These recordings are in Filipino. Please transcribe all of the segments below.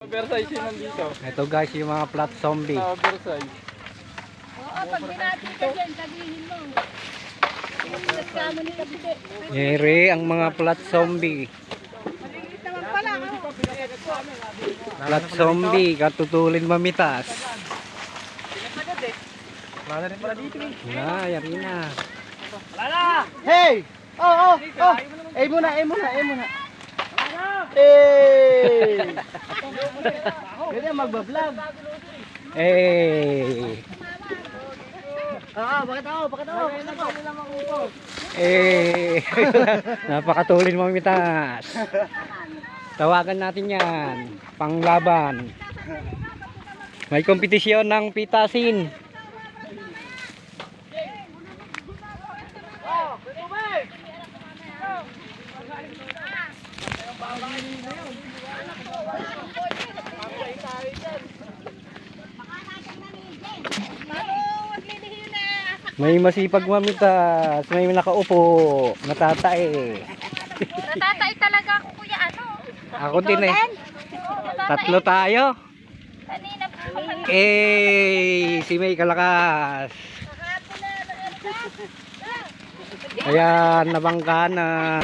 Oversize yun nandito. Ito guys, yung mga flat zombie. Oversize. Oo, pag binati ka dyan, sabihin mo. Nagkamo ni Kapite. Ere ang mga flat zombie. Maliit naman pala. Flat zombie, katutulin mamitas. Wala rin pala dito eh. Na, yari na. Hey! Oh! Eh muna. Hey! Pwede magbablog. Eh, Bakit ako? eh, napakatulin mamitas. Tawagan natin yan, panglaban. May kompetisyon ng pitasin. May masipag mamitas, may nakaupo, natatae. Natatay talaga ako, kuya. Ano? Ako din eh. Tatlo tayo. Kanina po. Eh, si May Kalakas. Ayan, nabangka na.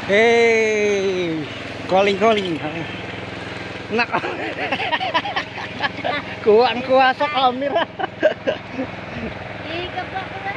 Hey! Calling. Nako. Kuha sa camera. Ika ba ko na?